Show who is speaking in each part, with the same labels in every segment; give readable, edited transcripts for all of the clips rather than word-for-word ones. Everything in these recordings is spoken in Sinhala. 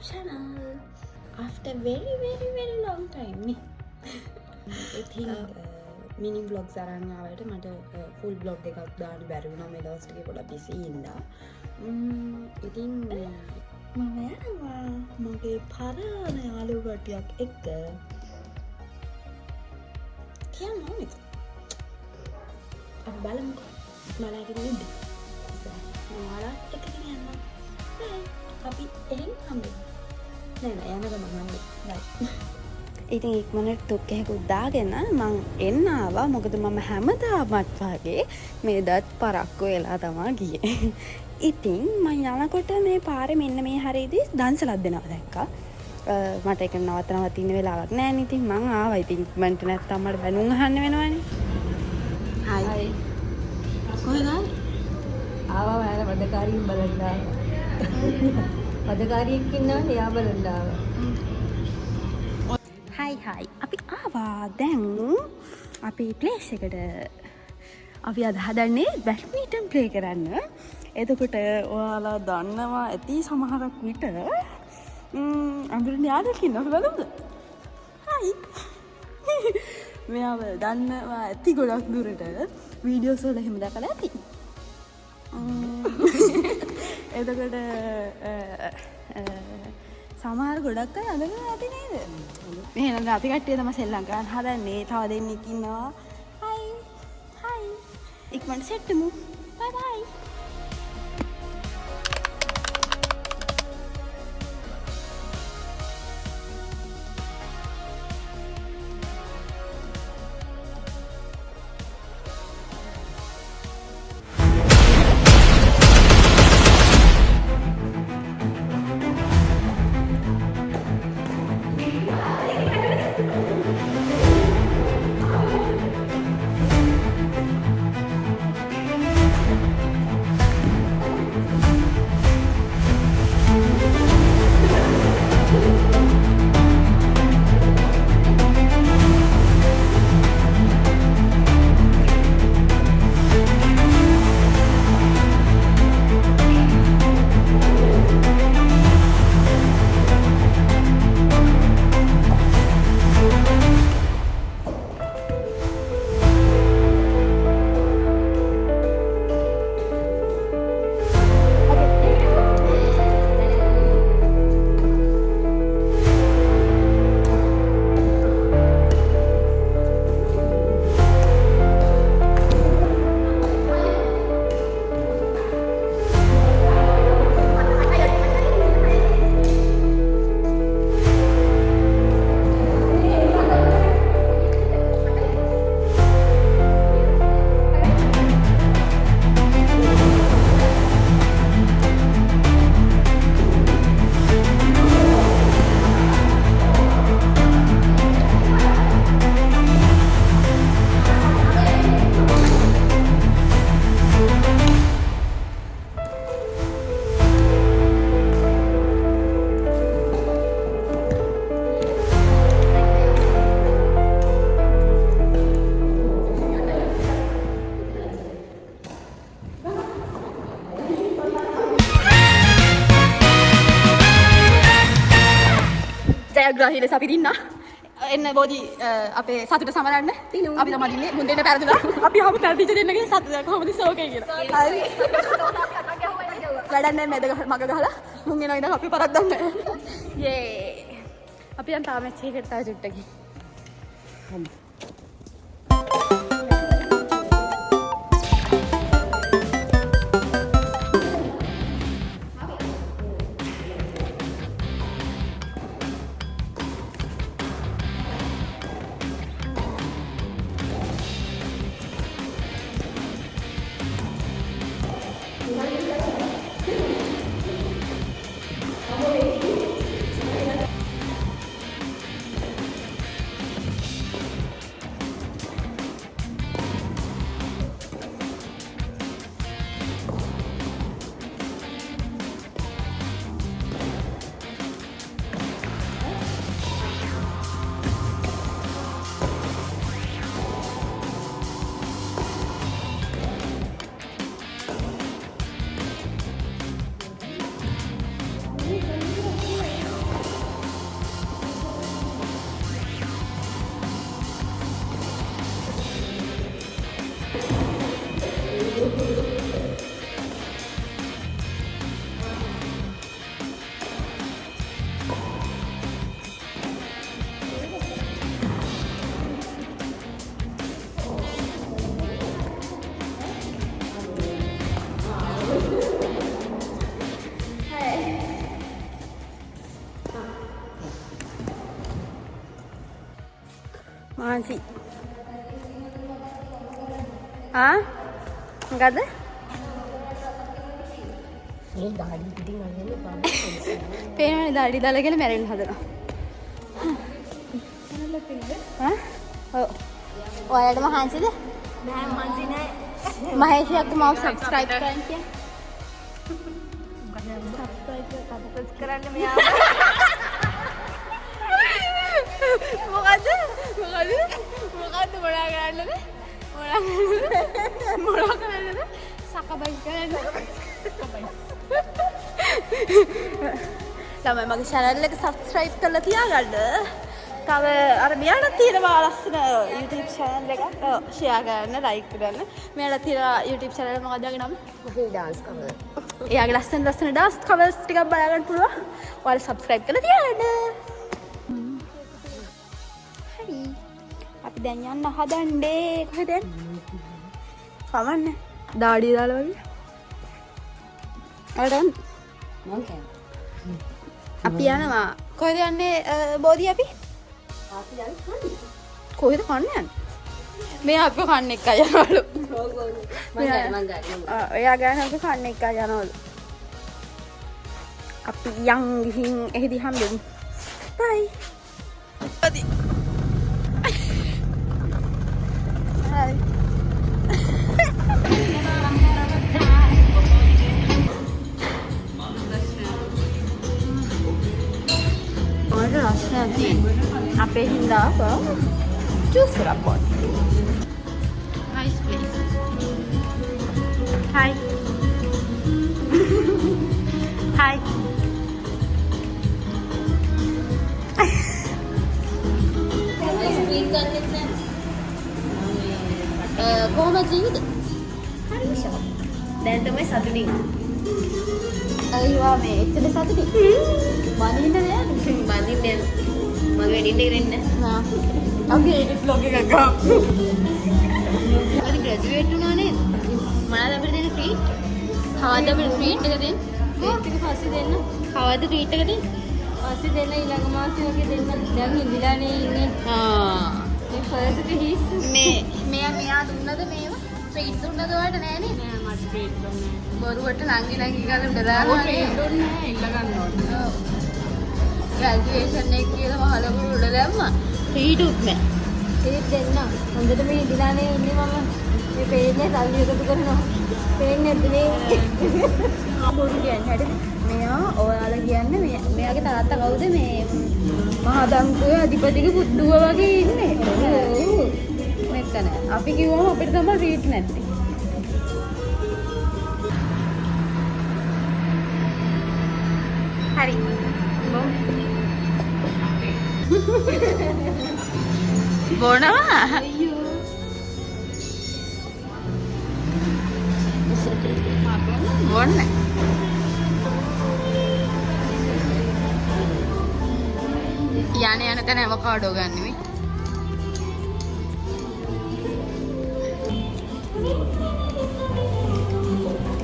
Speaker 1: channel after very long time නේ. ඉතින් mini vlogs අරන් ආවට මට full vlog එකක් දාන්න බැරි වුණා මේ දවස් ටිකේ පොඩ්ඩක් busy ඉඳා. ඉතින් මම යනවා මගේ පරණ යාළුවෝ කට්ටියක් එක්ක. කියන්න ඕනෙද? අපි බලමුකෝ. මලාගෙන ඉන්න. මලාට එක්කගෙන යනවා. අපි එහෙන් හම්බෙමු. නෑ යන ගමන් හම්බෙමු. ඉතින් ඉක්මනට තොක්කෙකුත් දාගෙන මං එන්න ආවා. මොකද මම හැමදාමත් වගේ මේ දත් පරක්කු වෙලා තමයි ගියේ. ඉතින් මං යනකොට මේ පාරේ මෙන්න මේ හරියදී දන්සලක් දෙනවා දැක්කා. මට ඒක නවත්තනවත් ඉන්න වෙලාවක් නෑ නේ. ඉතින් මං ආවා. ඉතින් ඉක්මනට නැත්තම් මට බැනුම් අහන්න වෙනවනේ. හයි. කොහෙද?
Speaker 2: ආවා මම වදකාරියෙන් බලන්න ආවා. වදකාරියෙක් ඉන්නවනේ එයා බලන්න ආවා.
Speaker 1: හයි අපි ආවා දැන් අපි ප්ලේස් එකට. අපි අද හදන්නේ බැඩ්මින්ටන් ප්ලේ කරන්න. එතකොට ඔයාලා දන්නවා ඇති සමහරක් විට අඳුරනේ යාළුවෙක් ඉන්නවද බලමුද? හයි. මෙයාව දන්නවා ඇති ගොඩක් දුරට වීඩියෝස් වල එහෙම දැකලා ඇති. එතකොට සමහර ගොඩක් අය අඳුරලා ඇති නේද? එහෙනම් අපි කට්ටිය තමයි සෙල්ලම් කරන්න හදන්නේ. තව දෙන්නෙක් ඉන්නවා. හයි. ඉක්මනට සෙට් වෙමු. බයි. ජයග්‍රාහී ලෙස අපි දින්නා. එන්න බෝධි අපේ සතුට සමරන්න. අපි තමයි දින්නේ. මුන් දෙන්න පෙරදුනා. අපි ආපු පැරදිච්ච දෙන්නගේ සතුට කොහොමද සෝකේ කියලා. හරි. වැඩන්නේ මැද මග ගහලා මුන් එනවා ඉතින් අපි පරක් දන්න. යේ. අපි යන් තාම මැච් එකකට තව චුට්ටකින්. හම්බ. මහන්සි. මොකද්ද?
Speaker 2: මේ දාඩි පිටින් අරගෙන පාප.
Speaker 1: පේනවනේ දාඩි දාලා කියලා මැරෙන්න හදනවා. ඔව්. ඔයාලට මහන්සිද?
Speaker 2: නෑ මහන්සි නෑ.
Speaker 1: මහේෂියක් මාව සබ්ස්ක්‍රයිබ් කරන්න කිය.
Speaker 2: සබ්ස්ක්‍රයිබ් කරන්න මෙයා.
Speaker 1: මොකද්ද මොනා කරන්නද? මොනා කරන්නද? සකබයි කරන්න. ළමයි මගේ channel එක subscribe කරලා තියාගන්න. තව අර මෙයාට තියෙනවා ලස්සන YouTube channel එකක්. share කරන්න, like කරන්න. මෙයාට තියෙන YouTube channel එක මොකක්ද යාගේ නම?
Speaker 2: මගේ dance cover.
Speaker 1: එයාගේ ලස්සන dance covers ටිකක් බලලා ගන්න පුළුවන්. ඔයාලා subscribe කරලා තියාගන්න. හරි. අපි දැන් යන්න හදන්නේ කොහෙද? කවන්න. දාඩිය දාලා වගේ. අරන්
Speaker 2: මං කෑ.
Speaker 1: අපි යනවා. කොහෙද යන්නේ බෝධි අපි?
Speaker 2: අපි යන්නේ කන්නේ.
Speaker 1: කොහෙද කන්න යන්නේ? මේ අපි කන්න එකයි යනවලු.
Speaker 2: මං ගන්න.
Speaker 1: එයා ගාන අපි කන්න එකයි යනවලු. අපි යන් ගිහින් එහෙදි හම්බෙමු. බයි. හරි. අපේ හින්දා ජූස් එකක් බොන්න. Nice place. Hi. Hi.
Speaker 2: Screen ගන්න එක නෑ.
Speaker 1: කොහොමද ජීවිත?
Speaker 2: හරි විශාල. දැන් තමයි සතුටින්.
Speaker 1: අයිවා මේ එච්චර සතුටින්. බනින්න නෑ.
Speaker 2: බඳින්න යන. මගේ වෙඩින් එක දෙන්න.
Speaker 1: නා. අපි edit vlog එකක් ගමු.
Speaker 2: අපි ග්‍රැජුවේට් වුණා නේද? මොනවද අපිට දෙන ට්‍රීට්? කවද්ද අපිට ට්‍රීට් එක දෙන්නේ? ට්‍රීට් එක පස්සේ දෙන්න.
Speaker 1: කවද්ද ට්‍රීට් එක දෙන්නේ?
Speaker 2: පස්සේ දෙන්න ඊළඟ මාසේ වගේ දෙන්න. දැන් ඉඳිලානේ ඉන්නේ. මේ ෆර්ස්ට් එක හිස්.
Speaker 1: මෙයා දුන්නද මේවා? ට්‍රීට් දුන්නද ඔයාලට නෑනේ?
Speaker 2: නෑ මට ට්‍රීට් දුන්නේ නෑ.
Speaker 1: බොරුවට නංගි ගාලා බෙදාලා
Speaker 2: ට්‍රීට් දුන්නේ නෑ ඉල්ල ගන්න ඕනේ.
Speaker 1: ඔව්. ග්‍රැජුවේෂන් එක කියලා මහලොකු උඩ දැම්මා. ට්‍රීට් උත් නෑ.
Speaker 2: ට්‍රීට් දෙන්න. හොඳට මේ ඉඳිලානේ ඉන්නේ මම. මේ පේන්නේ සල්ලි එකතු කරනවා. පේන්නේ නැද්ද මේ?
Speaker 1: බොරු කියන්නේ හැටද? මෙයා ඔයාලා කියන්නේ මෙයාගේ තාත්තා කවුද මේ මහා බැංකුවේ අධිපතිගේ පුද්දුව වගේ ඉන්නේ. ඔව්. මෙතන. අපි කිව්වම අපිට තමයි රීට් නැත්තේ. හරි. බොනවා.
Speaker 2: අයියෝ.
Speaker 1: බොන්න. යන තැන අවකාඩෝ ගන්නෙමි.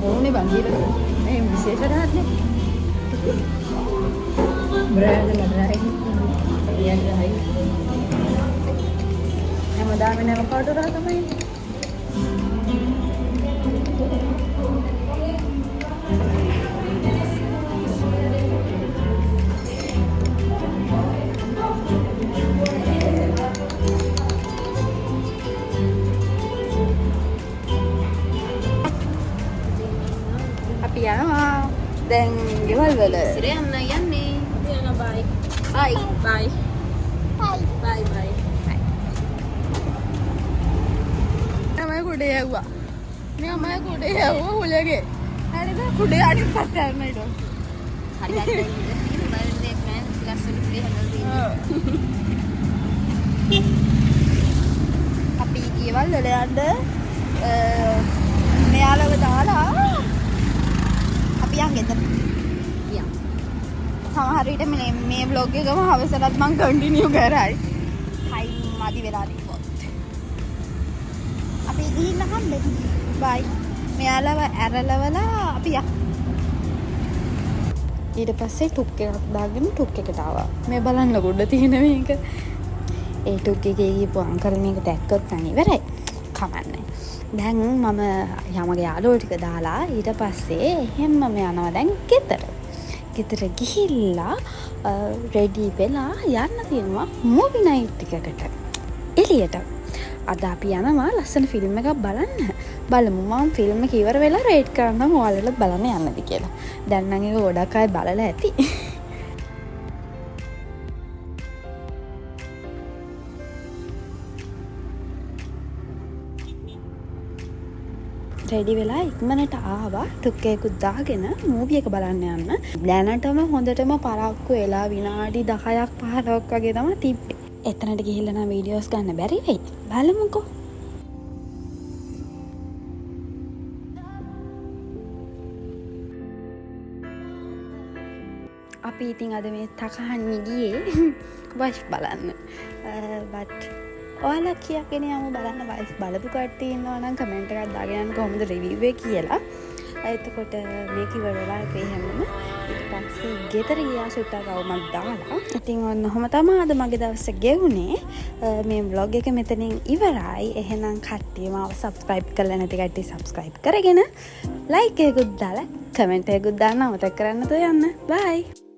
Speaker 1: ඕනේ බංගීර මේ විශේෂ රාත්නේ.
Speaker 2: බ්‍රෑන්ඩ් ලබරයි. යන්නයි.
Speaker 1: හැමදාම අවකාඩෝ රා තමයි. අපි යනවා දැන් ගෙවල් වල
Speaker 2: ඉතින් යන්න යන්නේ. අපි යනවා බයි.
Speaker 1: බයි
Speaker 2: බයි. බයි බයි.
Speaker 1: තමයි කුඩේ යවුවා මේ අමයි කුඩේ යවුවා හුලගේ හරිද කුඩේ අනිත් පැත්තට යන්න ඊට
Speaker 2: හරි දැන් ඉතින් බලන්නේ මම ලස්සන කුඩේ හදලා
Speaker 1: අපි ගෙවල් වල යන්න මෙයාලව දාලා අපි යන් ගෙදර
Speaker 2: තියා.
Speaker 1: සමහර විට මේ vlog එකම හවසටත් මම කන්ටිනියු කරයි හයි මදි වෙලා තිබ්බොත් අපි ගිහින් හම්බෙමු බයි මෙයාලව ඇරලවලා අපි යමු ඊට පස්සේ ටුක් එකක් දාගෙන ටුක් එකට ආවා මේ බලන්න ගොඩ තියෙන මේක ඒ ටුක් එකේ ගිහපු අංකල් මේක දැක්කොත් නම් ඉවරයි. කමන්නේ. දැන් මම යමගේ යාළුවෝ ටික දාලා ඊට පස්සේ එහෙම්ම යනවා දැන් ගෙදර. ගෙදර ගිහිල්ලා රෙඩි වෙලා යන්න තියෙනවා මූවි නයිට් එකකට. එළියට. අද අපි යනවා ලස්සන ෆිල්ම් එකක් බලන්න. බලමු මම ෆිල්ම් එක ඉවර වෙලා රේට් කරන්නම් ඔයාලට බලන්න යන්නද කියලා. දැන් නම් ඒක ගොඩක් අය බලලා ඇති. රෙඩි වෙලා ඉක්මනට ආවා ටුක් එකකුත් දාගෙන මූවි එක බලන්න යන්න. දැනටම හොඳටම පරක්කු වෙලා විනාඩි 10ක් 15ක් වගේ තමයි තිබ්බේ. එතනට ගිහිල්ලා නම් වීඩියෝස් ගන්න බැරි වෙයි. බලමුකෝ. අපි ඉතින් අද මේ තකහන්නේ ගියේ වයිෆ් බලන්න. but ඔයාලා කියගෙන යමු බලන්න වයිෆ් බලපු කට්ටිය ඉන්නවා නම් කමෙන්ට් එකක් දාගෙන යන්න කොහොමද රිවිව් එක කියලා. එතකොට මේක ඉවර වෙලා ඉතින් හැමෝම ඊට පස්සේ ගෙදර ගියා සුට්ටා ගවමක් දාලා. ඉතින් ඔන්න ඔහොම තමයි අද මගේ දවසේ ගෙවුනේ. මේ vlog එක මෙතනින් ඉවරයි. එහෙනම් කට්ටිය මාව subscribe කරලා නැති කට්ටිය subscribe කරගෙන like එකකුත් දාලා කමෙන්ට් එකකුත් දාන්න අමතක කරන්න තෝ යන්න. bye.